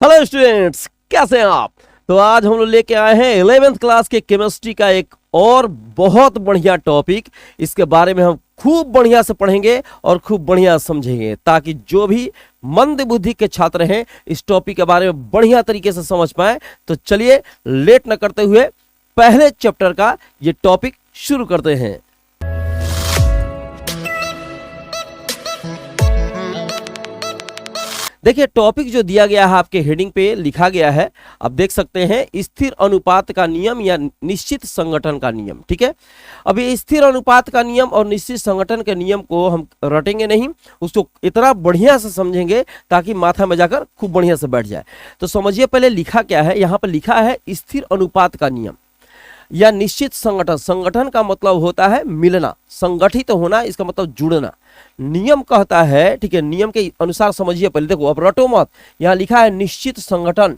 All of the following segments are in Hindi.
हेलो स्टूडेंट्स, कैसे हैं आप। तो आज हम लोग लेके आए हैं 11th क्लास के केमिस्ट्री का एक और बहुत बढ़िया टॉपिक। इसके बारे में हम खूब बढ़िया से पढ़ेंगे और खूब बढ़िया समझेंगे ताकि जो भी मंद बुद्धि के छात्र हैं इस टॉपिक के बारे में बढ़िया तरीके से समझ पाए। तो चलिए लेट न करते हुए पहले चैप्टर का ये टॉपिक शुरू करते हैं। देखिए टॉपिक जो दिया गया है आपके हेडिंग पे लिखा गया है, आप देख सकते हैं स्थिर अनुपात का नियम या निश्चित संगठन का नियम। ठीक है, अब ये स्थिर अनुपात का नियम और निश्चित संगठन के नियम को हम रटेंगे नहीं, उसको इतना बढ़िया से समझेंगे ताकि माथा में जाकर खूब बढ़िया से बैठ जाए। तो समझिए पहले लिखा क्या है। यहाँ पर लिखा है स्थिर अनुपात का नियम या निश्चित संगठन। संगठन का मतलब होता है मिलना, संगठित होना, इसका मतलब जुड़ना। नियम कहता है, ठीक है, नियम के अनुसार समझिए पहले। देखो अब रटो मत, यहां लिखा है निश्चित संगठन।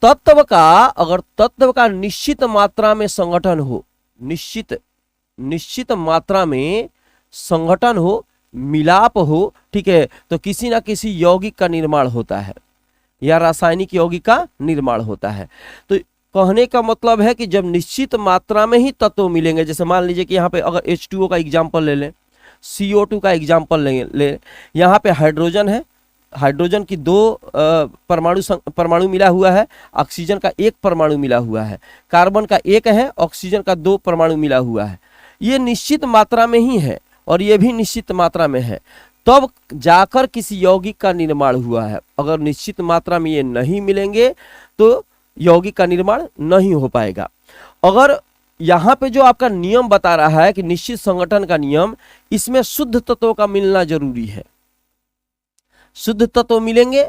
तत्व का, अगर तत्व का निश्चित मात्रा में संगठन हो, निश्चित मात्रा में संगठन हो, मिलाप हो, ठीक है, तो किसी ना किसी यौगिक का निर्माण होता है या रासायनिक यौगिक का निर्माण होता है। तो कहने का मतलब है कि जब निश्चित मात्रा में ही तत्व मिलेंगे, जैसे मान लीजिए कि यहाँ पे अगर H2O का एग्जाम्पल ले लें, CO2 का एग्जाम्पल ले, यहाँ पे हाइड्रोजन है, हाइड्रोजन की दो परमाणु मिला हुआ है, ऑक्सीजन का एक परमाणु मिला हुआ है, कार्बन का एक है, ऑक्सीजन का दो परमाणु मिला हुआ है। ये निश्चित मात्रा में ही है और ये भी निश्चित मात्रा में है, तब जाकर किसी यौगिक का निर्माण हुआ है। अगर निश्चित मात्रा में ये नहीं मिलेंगे तो यौगिक का निर्माण नहीं हो पाएगा। अगर यहाँ पे जो आपका नियम बता रहा है कि निश्चित संगठन का नियम, इसमें शुद्ध तत्वों का मिलना जरूरी है। शुद्ध तत्व मिलेंगे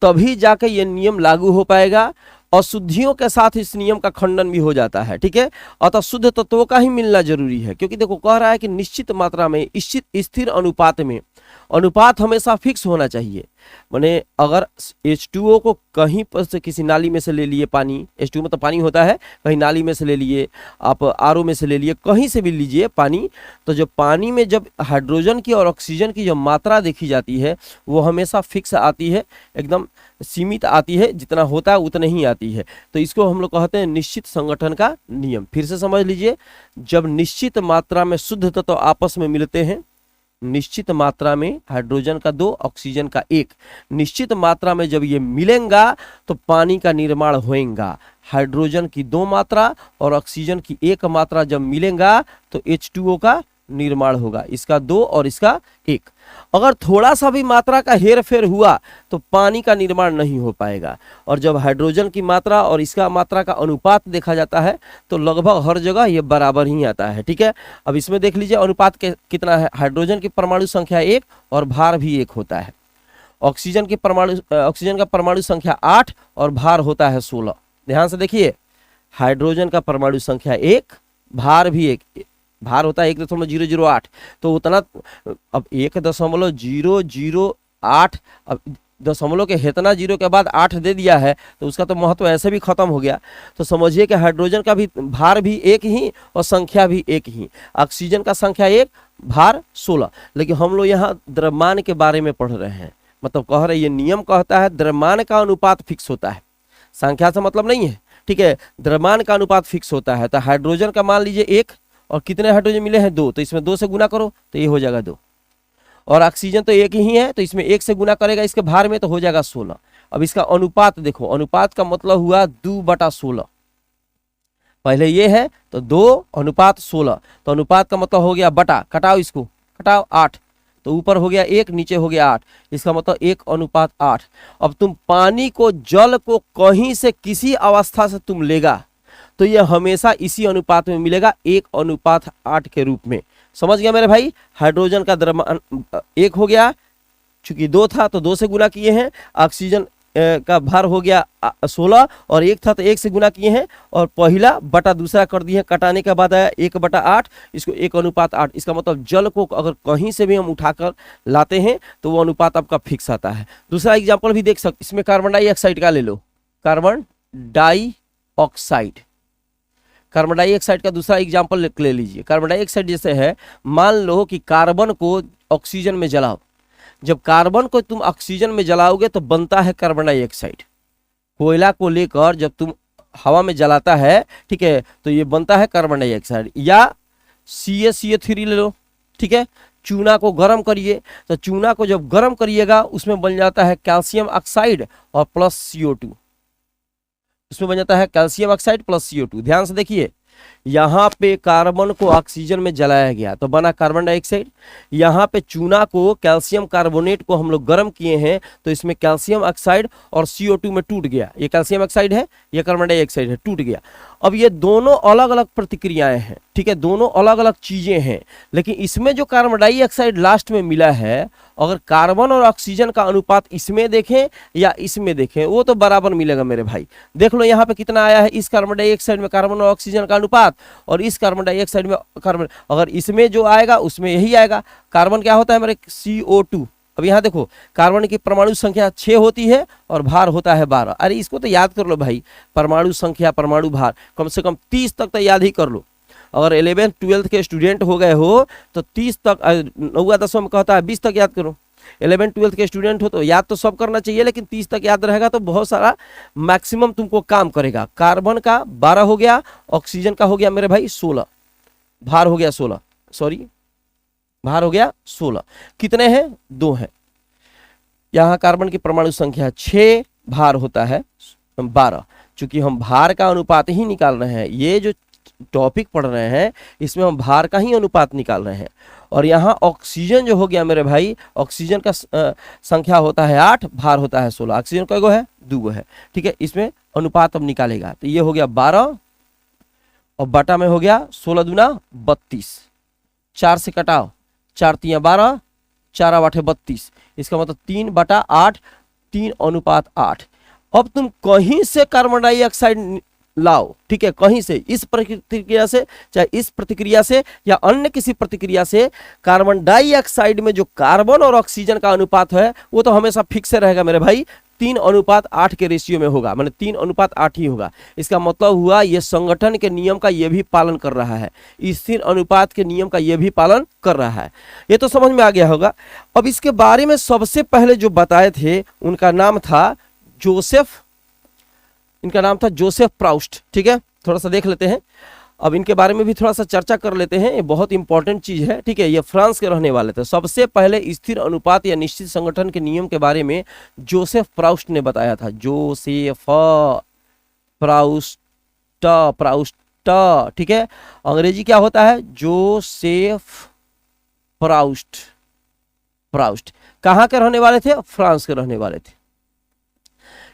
तभी जाके ये नियम लागू हो पाएगा। अशुद्धियों के साथ इस नियम का खंडन भी हो जाता है। ठीक है, अतः शुद्ध तत्वों का ही मिलना जरूरी है, क्योंकि देखो कह रहा है कि निश्चित मात्रा में स्थिर अनुपात में, अनुपात हमेशा फिक्स होना चाहिए। माने अगर H2O को कहीं पर से किसी नाली में से ले लिए, पानी, H2O मतलब पानी होता है, कहीं नाली में से ले लिए, आप RO में से ले लिए, कहीं से भी लीजिए पानी, तो जब पानी में जब हाइड्रोजन की और ऑक्सीजन की जो मात्रा देखी जाती है वो हमेशा फिक्स आती है, एकदम सीमित आती है, जितना होता है उतना ही आती है। तो इसको हम लोग कहते हैं निश्चित संगठन का नियम। फिर से समझ लीजिए, जब निश्चित मात्रा में शुद्ध तत्व आपस में मिलते हैं, निश्चित मात्रा में हाइड्रोजन का दो, ऑक्सीजन का एक, निश्चित मात्रा में जब ये मिलेंगा तो पानी का निर्माण होएगा। हाइड्रोजन की दो मात्रा और ऑक्सीजन की एक मात्रा जब मिलेंगा तो H2O का निर्माण होगा, इसका दो और इसका एक। अगर थोड़ा सा भी मात्रा का हेर फेर हुआ तो पानी का निर्माण नहीं हो पाएगा। और जब हाइड्रोजन की मात्रा और इसका मात्रा का अनुपात देखा जाता है तो लगभग हर जगह ये बराबर ही आता है। ठीक है, अब इसमें देख लीजिए अनुपात कितना है। हाइड्रोजन की परमाणु संख्या 1 और भार भी 1 होता है। ऑक्सीजन का परमाणु संख्या 8 और भार होता है 16। ध्यान से देखिए, हाइड्रोजन का परमाणु संख्या 1, भार भी 1, भार होता है 1.008, तो उतना, अब 1.008, अब दशमलव के इतना जीरो के बाद 8 दे दिया है तो उसका तो महत्व ऐसे भी खत्म हो गया। तो समझिए कि हाइड्रोजन का भी भार भी 1 ही और संख्या भी 1 ही। ऑक्सीजन का संख्या 1, भार 16। लेकिन हम लोग यहाँ द्रव्यमान के बारे में पढ़ रहे हैं, मतलब कह रहे ये नियम कहता है द्रव्यमान का अनुपात फिक्स होता है, संख्या से मतलब नहीं है। ठीक है, द्रव्यमान का अनुपात फिक्स होता है। तो हाइड्रोजन का मान लीजिए 1 और कितने हाइड्रोजन मिले हैं 2, तो इसमें 2 से गुना करो तो ये हो जाएगा 2। और ऑक्सीजन तो 1 ही है तो इसमें 1 से गुना करेगा इसके भार में तो हो जाएगा 16। अब इसका अनुपात देखो, अनुपात का मतलब हुआ 2/16। पहले ये है तो 2:16, तो अनुपात का मतलब हो गया बटा, कटाओ इसको, कटाओ 8, तो ऊपर हो गया 1, नीचे हो गया 8, इसका मतलब 1:8। अब तुम पानी को, जल को कहीं से किसी अवस्था से तुम लेगा तो ये हमेशा इसी अनुपात में मिलेगा, 1:8 के रूप में। समझ गया मेरे भाई। हाइड्रोजन का द्रव्यमान 1 हो गया, चूंकि 2 था तो 2 से गुना किए हैं। ऑक्सीजन का भार हो गया 16 और 1 था तो 1 से गुना किए हैं और पहला बटा दूसरा कर दिए, कटाने के बाद आया 1/8, इसको 1:8। इसका मतलब जल को अगर कहीं से भी हम उठाकर लाते हैं तो वो अनुपात आपका फिक्स आता है। दूसरा एग्जाम्पल भी देख सकते, इसमें कार्बन डाइऑक्साइड का ले लो, कार्बन डाइऑक्साइड, कार्बन डाइऑक्साइड का दूसरा एग्जाम्पल ले लीजिए। कार्बन डाइऑक्साइड जैसे है, मान लो कि कार्बन को ऑक्सीजन में जलाओ जब कार्बन को तुम ऑक्सीजन में जलाओगे तो बनता है कार्बन डाइऑक्साइड। कोयला को लेकर जब तुम हवा में जलाता है, ठीक है, तो ये बनता है कार्बन डाइऑक्साइड। या CaCO3 ले लो, ठीक है, चूना को गर्म करिए, तो चूना को जब गर्म करिएगा उसमें बन जाता है कैल्शियम ऑक्साइड और प्लस CO2, उसमें बन जाता है कैल्शियम ऑक्साइड प्लस CO2। ध्यान से देखिए, यहाँ पे कार्बन को ऑक्सीजन में जलाया गया तो बना कार्बन डाइऑक्साइड, यहाँ पे चूना को कैल्शियम कार्बोनेट को हम लोग गर्म किए हैं तो इसमें कैल्शियम ऑक्साइड और CO2 में टूट गया, ये कैल्शियम ऑक्साइड है, ये कार्बन डाइऑक्साइड है, टूट गया। अब ये दोनों अलग अलग प्रतिक्रियाएं हैं, ठीक है, दोनों अलग अलग चीजें हैं, लेकिन इसमें जो कार्बन डाइऑक्साइड लास्ट में मिला है, अगर कार्बन और ऑक्सीजन का अनुपात इसमें देखें या इसमें देखें वो तो बराबर मिलेगा मेरे भाई। देख लो यहाँ पे कितना आया है, इस कार्बन डाइऑक्साइड में कार्बन और ऑक्सीजन का अनुपात, और इस कार्बन डाइऑक्साइड में कार्बन, अगर इसमें जो आएगा उसमें यही आएगा। कार्बन क्या होता है मेरे CO2। अब यहाँ देखो कार्बन की परमाणु संख्या 6 होती है और भार होता है 12। अरे इसको तो याद कर लो भाई, परमाणु संख्या परमाणु भार कम से कम 30 तक तो याद ही कर लो। अगर 11th-12th के स्टूडेंट हो गए हो तो 30 तक, 9वां 10वां में कहता है 20 तक याद करो। 11th-12th के स्टूडेंट हो तो याद तो सब करना चाहिए, लेकिन 30 तक याद रहेगा तो बहुत सारा मैक्सिमम तुमको काम करेगा। कार्बन का 12 हो गया, ऑक्सीजन का हो गया मेरे भाई 16, भार हो गया 16, सॉरी भार हो गया 16। कितने हैं? 2 हैं। यहाँ कार्बन की परमाणु संख्या 6, भार होता है 12। चूंकि हम भार का अनुपात ही निकाल रहे हैं, ये जो टॉपिक पढ़ रहे हैं इसमें हम भार का ही अनुपात निकाल रहे हैं। और यहाँ ऑक्सीजन जो हो गया मेरे भाई, ऑक्सीजन का संख्या होता है 8, भार होता है 16। ऑक्सीजन कई गो है? 2 गो है, ठीक है। इसमें अनुपात अब निकालेगा तो ये हो गया 12 और बटा में हो गया 16 दूना 32, 4 से कटाओ, 4 तिया 12, 4 8 32, इसका मतलब 3/8, 3:8। अब तुम कहीं से कार्बन डाइऑक्साइड लाओ, ठीक है, कहीं से, इस प्रतिक्रिया से, चाहे इस प्रतिक्रिया से या अन्य किसी प्रतिक्रिया से, कार्बन डाइऑक्साइड में जो कार्बन और ऑक्सीजन का अनुपात है वो तो हमेशा फिक्स रहेगा मेरे भाई, 3:8 के रेशियो में होगा, मतलब 3:8 ही होगा। इसका मतलब हुआ ये संगठन के नियम का ये भी पालन कर रहा है, स्थिर अनुपात के नियम का ये भी पालन कर रहा है। ये तो समझ में आ गया होगा। अब इसके बारे में सबसे पहले जो बताए थे उनका नाम था जोसेफ, इनका नाम था जोसेफ प्राउस्ट, ठीक है। थोड़ा सा देख लेते हैं, अब इनके बारे में भी थोड़ा सा चर्चा कर लेते हैं, ये बहुत इंपॉर्टेंट चीज है, ठीक है। ये फ्रांस के रहने वाले थे। सबसे पहले स्थिर अनुपात या निश्चित संगठन के नियम के बारे में जोसेफ प्राउस्ट ने बताया था। जोसेफ प्राउस्ट, ठीक है। अंग्रेजी क्या होता है? Joseph Proust. कहाँ के रहने वाले थे? फ्रांस के रहने वाले थे।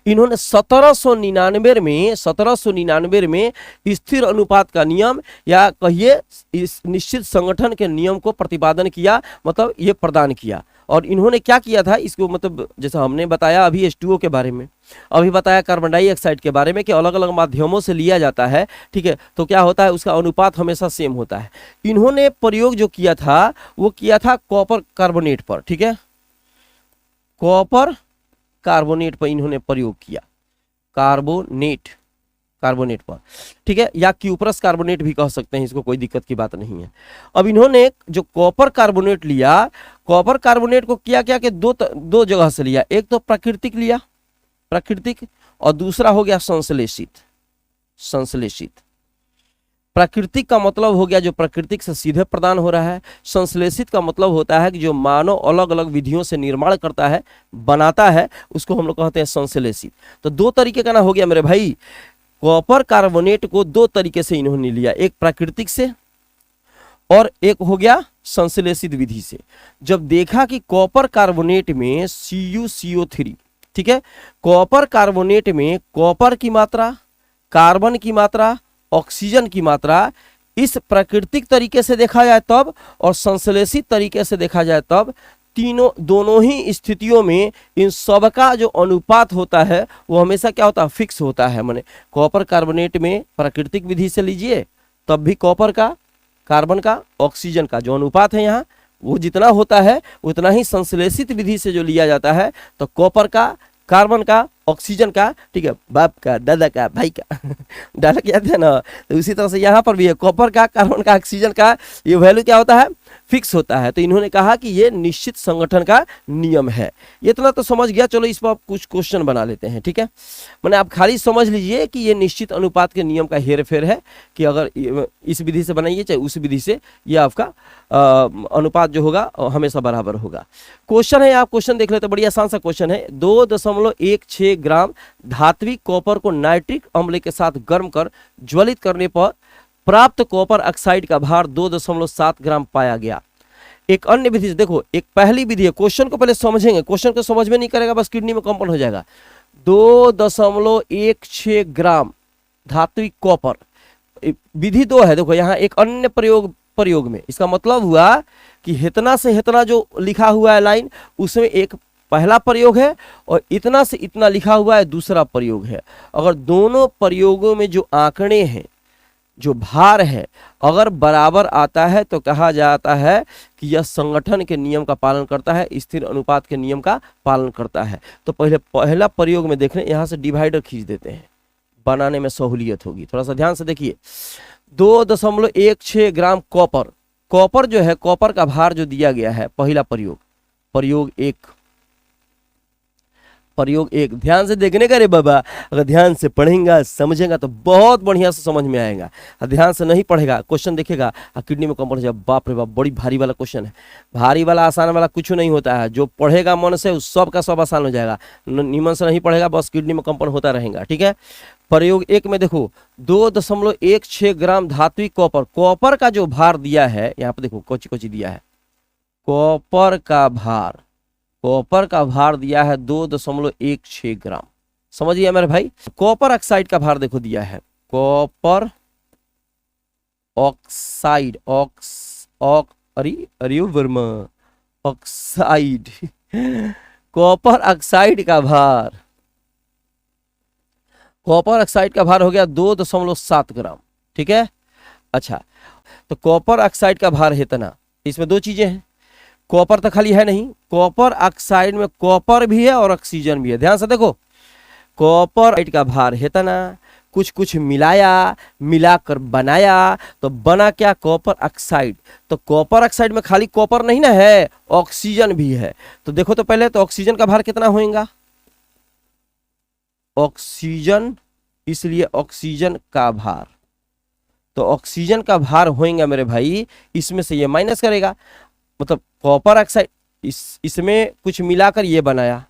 इन्होंने 1799 में स्थिर अनुपात का नियम या कहिए इस निश्चित संगठन के नियम को प्रतिपादन किया, मतलब ये प्रदान किया। और इन्होंने क्या किया था इसको, मतलब जैसा हमने बताया अभी H2O के बारे में, अभी बताया कार्बन डाइऑक्साइड के बारे में कि अलग अलग माध्यमों से लिया जाता है, ठीक है, तो क्या होता है उसका अनुपात हमेशा सेम होता है। इन्होंने प्रयोग जो किया था वो किया था कॉपर कार्बोनेट पर, ठीक है, कॉपर कार्बोनेट पर इन्होंने प्रयोग किया, कार्बोनेट पर, ठीक है, या क्यूप्रस कार्बोनेट भी कह सकते हैं, इसको कोई दिक्कत की बात नहीं है। अब इन्होंने जो कॉपर कार्बोनेट लिया, कॉपर कार्बोनेट को किया क्या कि दो जगह से लिया, एक तो प्राकृतिक लिया, प्राकृतिक, और दूसरा हो गया संश्लेषित। प्राकृतिक का मतलब हो गया जो प्राकृतिक से सीधे प्रदान हो रहा है। संश्लेषित का मतलब होता है कि जो मानव अलग अलग विधियों से निर्माण करता है, बनाता है, उसको हम लोग कहते हैं संश्लेषित। तो 2 तरीके का ना हो गया मेरे भाई। कॉपर कार्बोनेट को 2 तरीके से इन्होंने लिया, एक प्राकृतिक से और एक हो गया संश्लेषित विधि से। जब देखा कि कॉपर कार्बोनेट में CuCO3, ठीक है, कॉपर कार्बोनेट में कॉपर की मात्रा, कार्बन की मात्रा, ऑक्सीजन की मात्रा इस प्राकृतिक तरीके से देखा जाए तब और संश्लेषित तरीके से देखा जाए तब, दोनों ही स्थितियों में इन सब का जो अनुपात होता है वो हमेशा क्या होता है? फिक्स होता है। माने कॉपर कार्बोनेट में प्राकृतिक विधि से लीजिए तब भी कॉपर का, कार्बन का, ऑक्सीजन का जो अनुपात है यहाँ वो जितना होता है उतना ही संश्लेषित विधि से जो लिया जाता है तो कॉपर का, कार्बन का, ऑक्सीजन का, ठीक है, बाप का, दादा का, भाई का डायलॉग याद है ना। तो उसी तरह से यहाँ पर भी है, कॉपर का, कार्बन का, ऑक्सीजन का ये वैल्यू क्या होता है? फिक्स होता है। तो इन्होंने कहा कि ये निश्चित संगठन का नियम है। इतना तो समझ गया, चलो इस पर आप कुछ क्वेश्चन बना लेते हैं, ठीक है। मैंने आप खाली समझ लीजिए कि ये निश्चित अनुपात के नियम का हेर फेर है कि अगर इस विधि से बनाइए चाहे उस विधि से, ये आपका अनुपात जो होगा हमेशा बराबर होगा। क्वेश्चन है, आप क्वेश्चन देख लेते, बड़ी आसान सा क्वेश्चन है। 2.16 ग्राम धात्विक कॉपर को नाइट्रिक अम्ल के साथ गर्म कर ज्वलित करने पर प्राप्त कॉपर ऑक्साइड का भार 2.7 ग्राम पाया गया। एक अन्य विधि से देखो, एक पहली विधि है, क्वेश्चन को पहले समझेंगे, क्वेश्चन को समझ में नहीं करेगा बस किडनी में कंपन हो जाएगा। 2.16 ग्राम धात्विक कॉपर, विधि 2 है। देखो यहाँ एक अन्य प्रयोग में, इसका मतलब हुआ कि इतना से इतना जो लिखा हुआ है लाइन, उसमें एक पहला प्रयोग है और इतना से इतना लिखा हुआ है दूसरा प्रयोग है। अगर दोनों प्रयोगों में जो आंकड़े हैं, जो भार है, अगर बराबर आता है तो कहा जाता है कि यह संगठन के नियम का पालन करता है, स्थिर अनुपात के नियम का पालन करता है। तो पहला प्रयोग में देख रहे हैं, यहां से डिवाइडर खींच देते हैं, बनाने में सहूलियत होगी। थोड़ा सा ध्यान से देखिए, 2.16 ग्राम कॉपर, कॉपर जो है, कॉपर का भार जो दिया गया है, पहला प्रयोग एक ध्यान से देखने का रे बाबा। अगर ध्यान से पढ़ेगा समझेगा तो बहुत बढ़िया से समझ में आएगा, और ध्यान से नहीं पढ़ेगा, क्वेश्चन देखेगा और किडनी में कंपन हो जाए, बाप रे बाप बड़ी भारी वाला क्वेश्चन है। भारी वाला आसान वाला कुछ नहीं होता है, जो पढ़ेगा मन से उस सब का सब आसान हो जाएगा, निमन से नहीं पढ़ेगा बस किडनी में कंपन होता रहेगा, ठीक है। प्रयोग 1 में देखो, 2.16 ग्राम धात्विक कॉपर, कॉपर का जो भार दिया है, यहाँ पे देखो कोची दिया है, कॉपर का भार दिया है 2.16 ग्राम, समझिए मेरे भाई। कॉपर ऑक्साइड का भार देखो दिया है, कॉपर ऑक्साइड, अरे वर्मा ऑक्साइड कॉपर ऑक्साइड का भार, कॉपर ऑक्साइड का भार हो गया 2.7 ग्राम, ठीक है। अच्छा, तो कॉपर ऑक्साइड का भार है इतना, इसमें 2 चीजें हैं, कॉपर तो खाली है नहीं, कॉपर ऑक्साइड में कॉपर भी है और ऑक्सीजन भी है। ध्यान से देखो, कॉपर का भार है इतना, कुछ मिलाकर बनाया, तो बना क्या, कॉपर ऑक्साइड। तो कॉपर ऑक्साइड में खाली कॉपर नहीं ना है, ऑक्सीजन भी है। तो देखो तो पहले तो ऑक्सीजन का भार कितना होगा, ऑक्सीजन, इसलिए ऑक्सीजन का भार, तो ऑक्सीजन का भार होएगा मेरे भाई, इसमें से ये माइनस करेगा, मतलब कॉपर ऑक्साइड इसमें कुछ मिलाकर ये बनाया,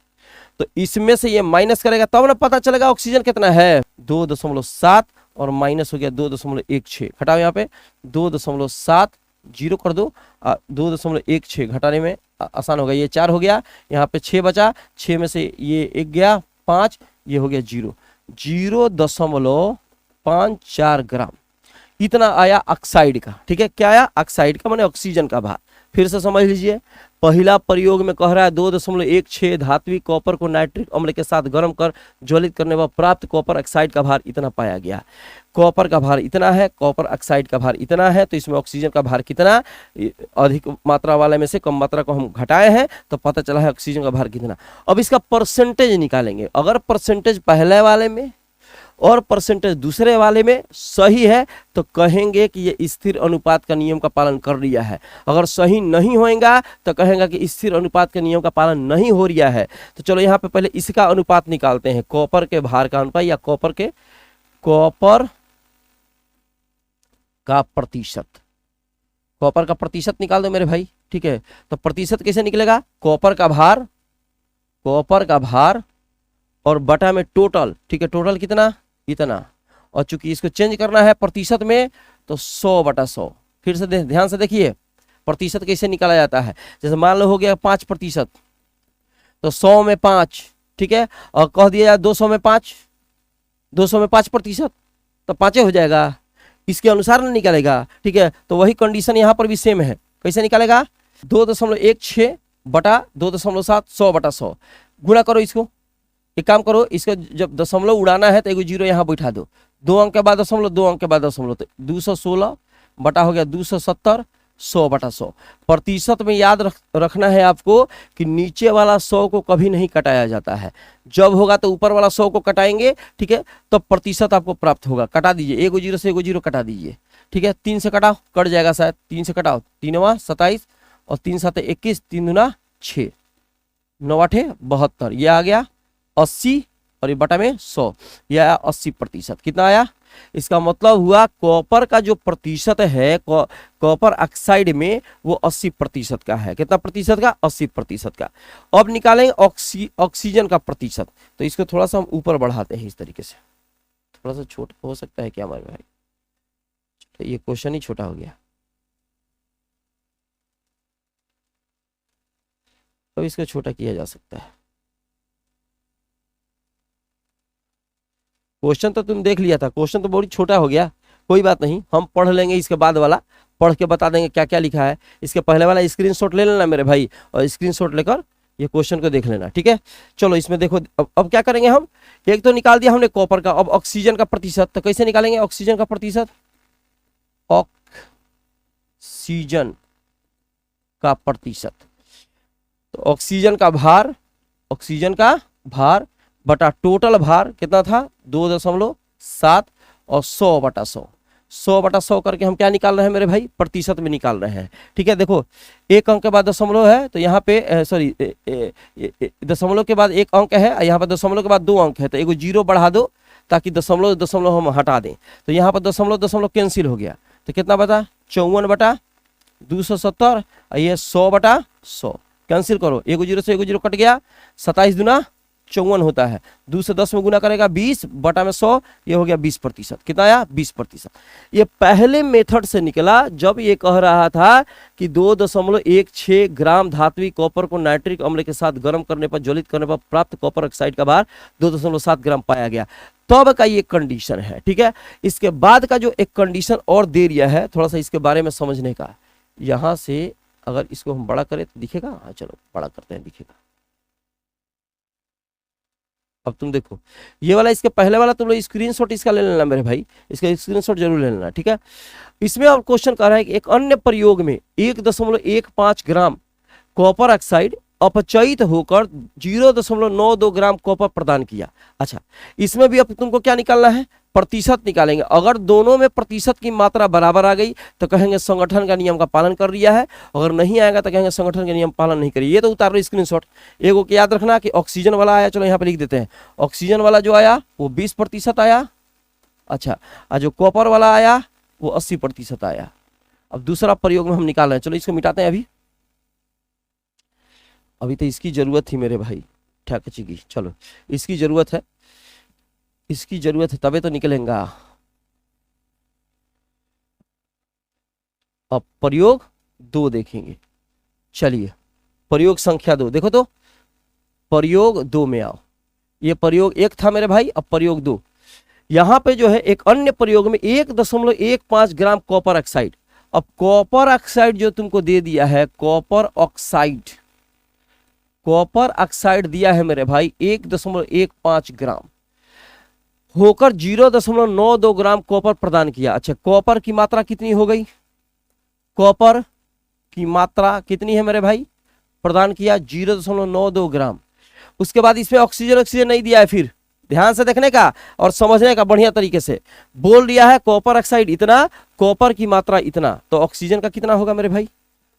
तो इसमें से ये माइनस करेगा तब ना पता चलेगा ऑक्सीजन कितना है, 2.7 और माइनस हो गया 2.16, घटाओ यहाँ पे 2.7, 0 कर दो, 2.16 घटाने में आसान होगा, ये 4 हो गया, यहाँ पे 6 बचा, 6 में से ये 1 गया 5, ये हो गया 0.54 ग्राम, इतना आया ऑक्साइड का, ठीक है। क्या आया, ऑक्साइड का माने ऑक्सीजन का भार। फिर से समझ लीजिए, पहला प्रयोग में कह रहा है 2.16 धात्विक कॉपर को नाइट्रिक अम्ल के साथ गर्म कर ज्वलित करने पर प्राप्त कॉपर ऑक्साइड का भार इतना पाया गया। कॉपर का भार इतना है, कॉपर ऑक्साइड का भार इतना है, तो इसमें ऑक्सीजन का भार कितना, अधिक मात्रा वाले में से कम मात्रा को हम घटाए हैं तो पता चला है ऑक्सीजन का भार कितना। अब इसका परसेंटेज निकालेंगे, अगर परसेंटेज पहले वाले में और परसेंटेज दूसरे वाले में सही है तो कहेंगे कि ये स्थिर अनुपात का नियम का पालन कर लिया है, अगर सही नहीं होएगा तो कहेंगे कि स्थिर अनुपात के नियम का पालन नहीं हो रहा है। तो चलो यहाँ पे पहले इसका अनुपात निकालते हैं, कॉपर के भार का अनुपात या कॉपर का प्रतिशत, कॉपर का प्रतिशत निकाल दो मेरे भाई, ठीक है। तो प्रतिशत कैसे निकलेगा, कॉपर का भार और बटा में टोटल, ठीक है, टोटल कितना, इतना, और चूंकि इसको चेंज करना है प्रतिशत में तो 100/100। फिर से ध्यान से देखिए प्रतिशत कैसे निकाला जाता है, जैसे मान लो हो गया 5% तो 100 में 5, ठीक है, और कह दिया जाए 200 में 5% तो 5 हो जाएगा, इसके अनुसार नहीं निकालेगा, ठीक है। तो वही कंडीशन यहाँ पर भी सेम है, कैसे निकालेगा, 2.16 बटा 2.7, 100/100 गुणा करो, इसको एक काम करो, इसको जब दशमलव उड़ाना है तो 1 0 यहाँ बैठा दो, 2 अंक के बाद दशमलव, 2 अंक के बाद दशमलव, तो 216 बटा हो गया 270, 100/100। प्रतिशत में याद रखना है आपको कि नीचे वाला 100 को कभी नहीं कटाया जाता है, जब होगा तो ऊपर वाला 100 को कटाएंगे, ठीक है, तब प्रतिशत आपको प्राप्त होगा। कटा दीजिए, 1 0 से 1 0 कटा दीजिए, ठीक है, 3 से कटाओ, कट जाएगा शायद, 3 से कटाओ, 3 27 और 3 7 21, 3 दूना 6, 9 8 72, ये आ गया 80 और ये बटा में 100, ये आया 80%। कितना आया? इसका मतलब हुआ कॉपर का जो प्रतिशत है कॉपर ऑक्साइड में वो 80% का है। कितना प्रतिशत का? 80% का। अब निकालेंगे ऑक्सीजन का प्रतिशत, तो इसको थोड़ा सा हम ऊपर बढ़ाते हैं इस तरीके से, थोड़ा सा छोटा हो सकता है क्या हमारे भाई? तो ये क्वेश्चन ही छोटा हो गया, तो इसको छोटा किया जा सकता है। क्वेश्चन तो तुम देख लिया था, क्वेश्चन तो बहुत छोटा हो गया, कोई बात नहीं, हम पढ़ लेंगे इसके बाद वाला, पढ़ के बता देंगे क्या क्या लिखा है। इसके पहले वाला स्क्रीनशॉट ले लेना मेरे भाई, और स्क्रीनशॉट लेकर ये क्वेश्चन को देख लेना, ठीक है। चलो इसमें देखो, अब क्या करेंगे हम, एक तो निकाल दिया हमने कॉपर का, अब ऑक्सीजन का प्रतिशत, तो कैसे निकालेंगे ऑक्सीजन का प्रतिशत? ऑक्सीजन का प्रतिशत, तो ऑक्सीजन का भार बटा टोटल भार कितना था? 2.7 और 100/100, 100/100 करके हम क्या निकाल रहे हैं मेरे भाई? प्रतिशत में निकाल रहे हैं, ठीक है। देखो एक अंक के बाद दशमलव है, तो यहाँ पे सॉरी दशमलव के बाद एक अंक है, यहाँ पर दशमलव के बाद 2 अंक है, तो एगो 0 बढ़ा दो ताकि दशमलव हम हटा दें, तो यहाँ पर दशमलव कैंसिल हो गया, तो कितना बता? 54/270, ये 100/100 कैंसिल करो, एगो 0 से एगो 0 कट गया, 27 दूना 54 होता है, 2 से 10 में गुना करेगा 20 बटा में 100, ये हो गया 20%। कितना आया? 20%। ये पहले मेथड से निकला जब ये कह रहा था कि 2.16 ग्राम धात्विक कॉपर को नाइट्रिक अम्ल के साथ गर्म करने पर, ज्वलित करने पर प्राप्त कॉपर ऑक्साइड का भार 2.7 ग्राम पाया गया, तब का ये कंडीशन है, ठीक है। इसके बाद का जो एक कंडीशन और दे दिया है, थोड़ा सा इसके बारे में समझने का, यहां से अगर इसको हम बड़ा करें तो दिखेगा, हाँ चलो बड़ा करते हैं, दिखेगा। अब तुम देखो ये वाला, इसके पहले वाला तुम लोग स्क्रीनशॉट इसका ले लेना मेरे भाई, इसका स्क्रीनशॉट जरूर ले लेना, ठीक है। इसमें अब क्वेश्चन कर रहा है कि एक अन्य प्रयोग में 1.15 ग्राम कॉपर ऑक्साइड अपचयित होकर 0.92 ग्राम कॉपर प्रदान किया। अच्छा, इसमें भी अब तुमको क्या निकालना है? प्रतिशत निकालेंगे। अगर दोनों में प्रतिशत की मात्रा बराबर आ गई तो कहेंगे संगठन का नियम का पालन कर दिया है, अगर नहीं आएगा तो कहेंगे संगठन के नियम पालन नहीं करिए। ये तो उतार लो स्क्रीनशॉट। एगो को याद रखना कि ऑक्सीजन वाला आया, चलो यहाँ पे लिख देते हैं, ऑक्सीजन वाला जो आया वो 20% आया। अच्छा, और जो कॉपर वाला आया वो 80% आया। अब दूसरा प्रयोग में हम निकाल रहे हैं, चलो इसको मिटाते हैं। अभी तो इसकी जरूरत थी मेरे भाई ठाकुर की, चलो इसकी जरूरत है, इसकी जरूरत है तबे तो निकलेगा। अब प्रयोग 2 देखेंगे, चलिए प्रयोग संख्या 2 देखो, तो प्रयोग 2 में आओ। ये प्रयोग 1 था मेरे भाई, अब प्रयोग 2। यहां पे जो है एक अन्य प्रयोग में 1.15 ग्राम कॉपर ऑक्साइड। अब कॉपर ऑक्साइड जो तुमको दे दिया है, कॉपर ऑक्साइड दिया है मेरे भाई 1.15 ग्राम होकर 0.92 ग्राम कॉपर प्रदान किया। अच्छा, कॉपर की मात्रा कितनी हो गई? कॉपर की मात्रा कितनी है मेरे भाई? प्रदान किया 0.92 ग्राम। उसके बाद इसमें ऑक्सीजन नहीं दिया है, फिर ध्यान से देखने का और समझने का बढ़िया तरीके से। बोल दिया है कॉपर ऑक्साइड इतना, कॉपर की मात्रा इतना, तो ऑक्सीजन का कितना होगा मेरे भाई?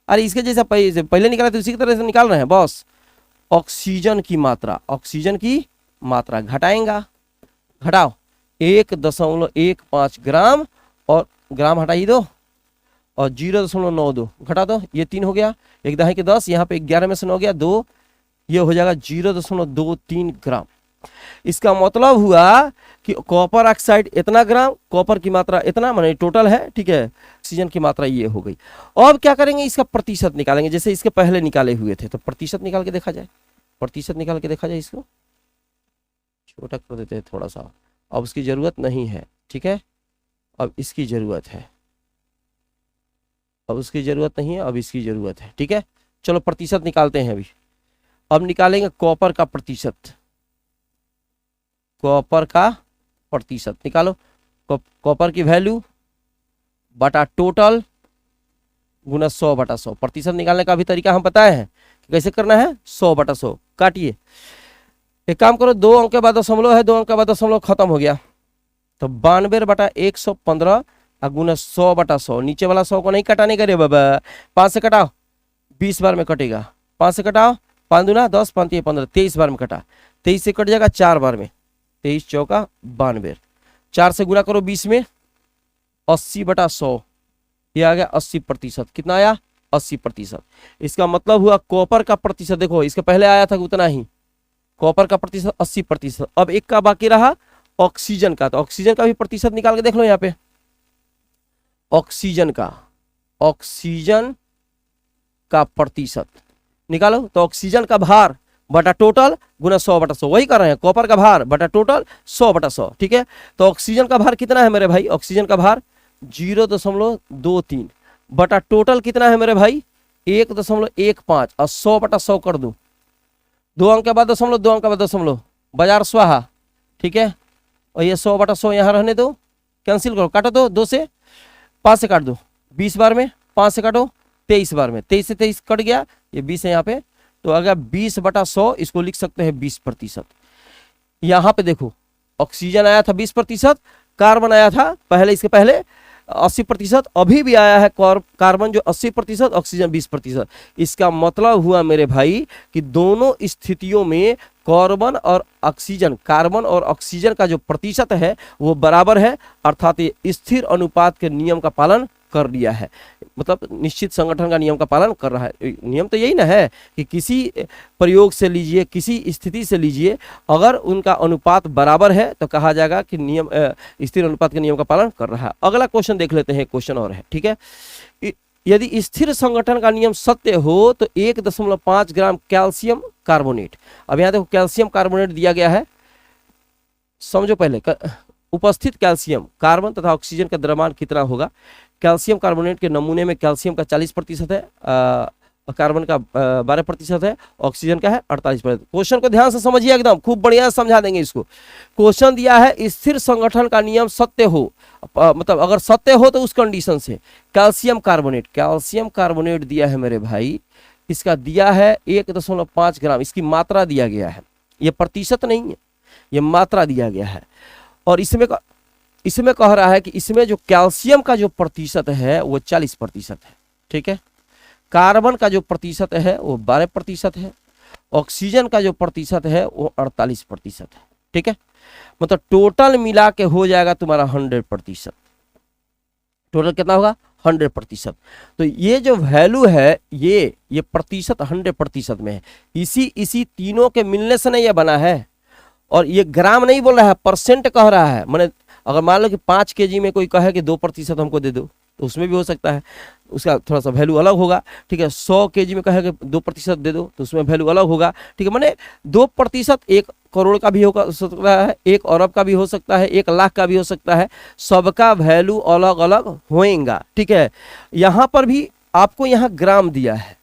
अरे इसके जैसा पहले निकाला था उसी की तरह से निकाल रहे हैं बॉस। ऑक्सीजन की मात्रा घटाएंगा, घटाओ 1.15 ग्राम और ग्राम हटाई दो और 0.92 घटा दो, ये 3 हो गया, 1 दहाई के 10, यहाँ पे 11 में से 9 गया 2, ये हो जाएगा 0.23 ग्राम। इसका मतलब हुआ कि कॉपर ऑक्साइड इतना ग्राम, कॉपर की मात्रा इतना, माने टोटल है, ठीक है। ऑक्सीजन की मात्रा ये हो गई। अब क्या करेंगे? इसका प्रतिशत निकालेंगे, जैसे इसके पहले निकाले हुए थे, तो प्रतिशत निकाल के देखा जाए, इसको छोटा कर देते हैं थोड़ा सा। अब उसकी जरूरत नहीं है, ठीक है, अब इसकी जरूरत है, अब उसकी जरूरत नहीं है, अब इसकी जरूरत है, ठीक है। चलो प्रतिशत निकालते हैं अभी। अब निकालेंगे कॉपर का प्रतिशत, कॉपर का प्रतिशत निकालो। कॉपर की वैल्यू बटा टोटल गुना 100/100। प्रतिशत निकालने का भी तरीका हम बताए हैं कि कैसे करना है, 100/100 काटिए। एक काम करो, 2 अंक के बाद दशमलव है, 2 अंक के बाद दशमलव खत्म हो गया, तो 92/115 और गुना 100/100, नीचे वाला 100 को नहीं कटाने का रे बाबा, 5 से कटाओ 20 बार में कटेगा, 5 से कटाओ 5 दूना 10, 5 3 15, 23 बार में कटा, 23 से कट जाएगा 4 बार में, 23 चौका 92, 4 से गुना करो 20 में, 80/100, ये आ गया 80%। कितना आया? 80%। इसका मतलब हुआ कॉपर का प्रतिशत, देखो इसके पहले आया था उतना ही, कॉपर का प्रतिशत 80%। अब एक का बाकी रहा ऑक्सीजन का, तो ऑक्सीजन का भी प्रतिशत निकाल के देख लो यहाँ पे, ऑक्सीजन का प्रतिशत निकालो, तो ऑक्सीजन का भार बटा टोटल गुना 100/100, वही कर रहे हैं, कॉपर का भार बटा टोटल 100/100, ठीक है। तो ऑक्सीजन का भार कितना है मेरे भाई? ऑक्सीजन का भार 0.23 बटा टोटल कितना है मेरे भाई? 1.15, और 100/100 कर दूं, 2 अंक के बाद दशमलव, 2 अंक के बाद दशमलव, बाजार स्वाहा, ठीक है। और ये 100/100 यहाँ रहने दो, कैंसिल करो, काटो तो 2 से 5 से काट दो, 20 बार में, 5 से काटो 23 बार में, 23 से 23 कट गया, ये 20 है यहाँ पे, तो अगर 20/100 इसको लिख सकते हैं 20%। यहाँ पे देखो ऑक्सीजन आया था 20%, कार्बन आया था पहले, इसके पहले 80%, अभी भी आया है कार्बन जो 80%, ऑक्सीजन 20%। इसका मतलब हुआ मेरे भाई कि दोनों स्थितियों में कार्बन और ऑक्सीजन का जो प्रतिशत है वो बराबर है, अर्थात ये स्थिर अनुपात के नियम का पालन कर लिया है, मतलब निश्चित संगठन का नियम का पालन कर रहा है। नियम तो यही ना है कि किसी प्रयोग से लीजिए, किसी स्थिति से लीजिए, अगर उनका अनुपात बराबर है तो कहा जाएगा कि नियम स्थिर अनुपात के नियम का पालन कर रहा है। अगला क्वेश्चन देख लेते हैं, क्वेश्चन और है, ठीक है। यदि स्थिर संगठन का नियम सत्य हो तो 1.5 ग्राम कैल्शियम कार्बोनेट, अब यहाँ देखो कैल्शियम कार्बोनेट दिया गया है, समझो पहले, उपस्थित कैल्शियम, कार्बन तथा ऑक्सीजन का द्रव्यमान कितना होगा? कैल्शियम कार्बोनेट के नमूने में कैल्शियम का 40% है, कार्बन का 12% है, ऑक्सीजन का है 48%। क्वेश्चन को ध्यान से समझिए, एकदम खूब बढ़िया समझा देंगे इसको। क्वेश्चन दिया है स्थिर संगठन का नियम सत्य हो, मतलब अगर सत्य हो तो उस कंडीशन से कैल्शियम कार्बोनेट दिया है मेरे भाई, इसका दिया है 1.5 ग्राम, इसकी मात्रा दिया गया है, ये प्रतिशत नहीं है, ये मात्रा दिया गया है। और इसमें कह रहा है कि इसमें जो कैल्शियम का जो प्रतिशत है वो 40% है, ठीक है। कार्बन का जो प्रतिशत है वो 12% है, ऑक्सीजन का जो प्रतिशत है वो 48% है, ठीक है। मतलब टोटल मिला के हो जाएगा तुम्हारा 100%। टोटल कितना होगा? 100%। तो ये जो वैल्यू है ये प्रतिशत 100% में है, इसी तीनों के मिलने से नहीं ये बना है। और ये ग्राम नहीं बोल रहा है, परसेंट कह रहा है। मैंने अगर मान लो कि 5 kg में कोई कहे कि 2% हमको दे दो, तो उसमें भी हो सकता है, उसका थोड़ा सा वैल्यू अलग होगा, ठीक है। 100 kg में कहे कि 2% दे दो, तो उसमें वैल्यू अलग होगा, ठीक है। मैंने 2% 1 करोड़ का भी हो सकता है, 1 अरब का भी हो सकता है, 1 लाख का भी हो सकता है, सबका वैल्यू अलग अलग होएगा, ठीक है। यहाँ पर भी आपको यहाँ ग्राम दिया है,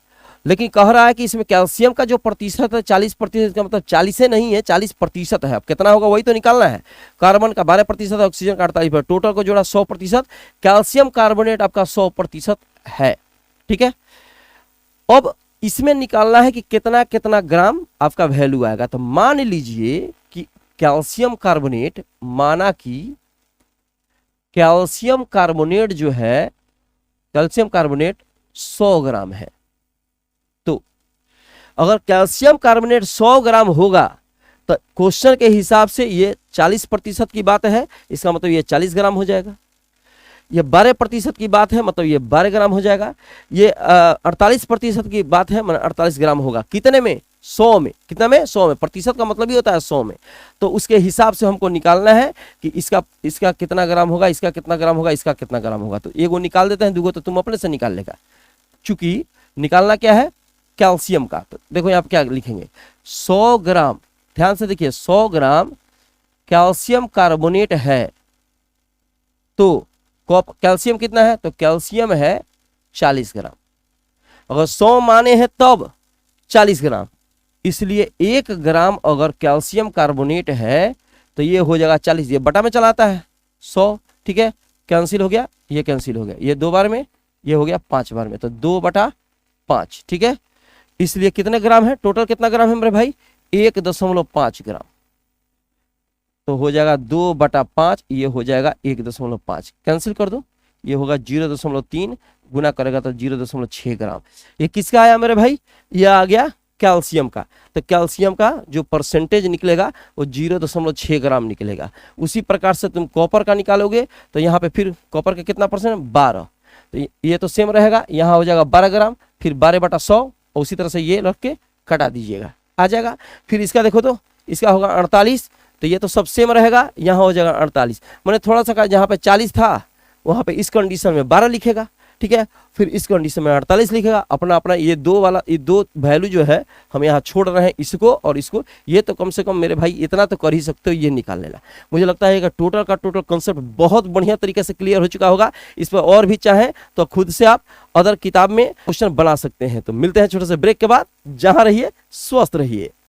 लेकिन कह रहा है कि इसमें कैल्शियम का जो प्रतिशत है 40%, का मतलब 40 से नहीं है, 40% है। अब कितना होगा वही तो निकालना है। कार्बन का 12%, ऑक्सीजन का 48%, टोटल को जोड़ा 100%, कैल्शियम कार्बोनेट आपका 100% है, ठीक है। अब इसमें निकालना है कि कितना कितना ग्राम आपका वैल्यू आएगा। तो मान लीजिए कि कैल्शियम कार्बोनेट, माना कि कैल्शियम कार्बोनेट जो है, कैल्शियम कार्बोनेट 100 ग्राम है। तो अगर कैल्शियम कार्बोनेट 100 ग्राम होगा तो क्वेश्चन के हिसाब से ये 40% की बात है, इसका मतलब ये 40 ग्राम हो जाएगा। ये 12% की बात है, मतलब ये 12 ग्राम हो जाएगा। ये 48% की बात है, मतलब 48 ग्राम होगा। कितने में? 100 में। कितना में? 100 में। प्रतिशत का मतलब ही होता है 100 में। तो उसके हिसाब से हमको निकालना है कि इसका कितना ग्राम होगा, इसका कितना ग्राम होगा, इसका कितना ग्राम होगा। तो एगो निकाल देते हैं, दूगो तो तुम अपने से निकाल लेगा। चूंकि निकालना क्या है? कैल्शियम का। तो देखो यहाँ पे क्या लिखेंगे, 100 ग्राम, ध्यान से देखिए, 100 ग्राम कैल्शियम कार्बोनेट है। तो कैल्शियम कितना है? तो कैल्शियम है 40 ग्राम। अगर 100 माने हैं तब 40 ग्राम, इसलिए 1 ग्राम अगर कैल्शियम कार्बोनेट है तो ये हो जाएगा 40। ये बटा में चलाता है 100, ठीक है। कैंसिल हो गया, ये कैंसिल हो गया, ये 2 बार में, ये हो गया 5 बार में, तो 2/5, ठीक है। इसलिए कितने ग्राम है? टोटल कितना ग्राम है मेरे भाई? 1.5 ग्राम। तो हो जाएगा 2/5, ये हो जाएगा 1.5। कैंसिल कर दो, ये होगा 0.3 गुना करेगा तो 0.6 ग्राम। ये किसका आया मेरे भाई? ये आ गया कैल्शियम का। तो कैल्शियम का जो परसेंटेज निकलेगा वो 0.6 ग्राम निकलेगा। उसी प्रकार से तुम कॉपर का निकालोगे तो यहाँ पे फिर कॉपर का कितना परसेंट? 12। तो ये तो सेम रहेगा, यहाँ हो जाएगा 12 ग्राम, फिर 12/100 और उसी तरह से ये रख के कटा दीजिएगा, आ जाएगा। फिर इसका देखो तो इसका होगा 48, तो ये तो सब सेम रहेगा, यहाँ हो जाएगा 48। मैंने थोड़ा सा कहा जहाँ पे 40 था वहाँ पे इस कंडीशन में 12 लिखेगा, ठीक है। फिर इस कंडीशन में 48 लिखेगा। अपना अपना ये दो वैल्यू जो है हम यहाँ छोड़ रहे हैं, इसको और इसको। ये तो कम से कम मेरे भाई इतना तो कर ही सकते हो, ये निकाल लेना। मुझे लगता है कि टोटल का टोटल कंसेप्ट बहुत बढ़िया तरीके से क्लियर हो चुका होगा। इस पर और भी चाहे तो खुद से आप अदर किताब में क्वेश्चन बना सकते हैं। तो मिलते हैं छोटे से ब्रेक के बाद। जहाँ रहिए स्वस्थ रहिए।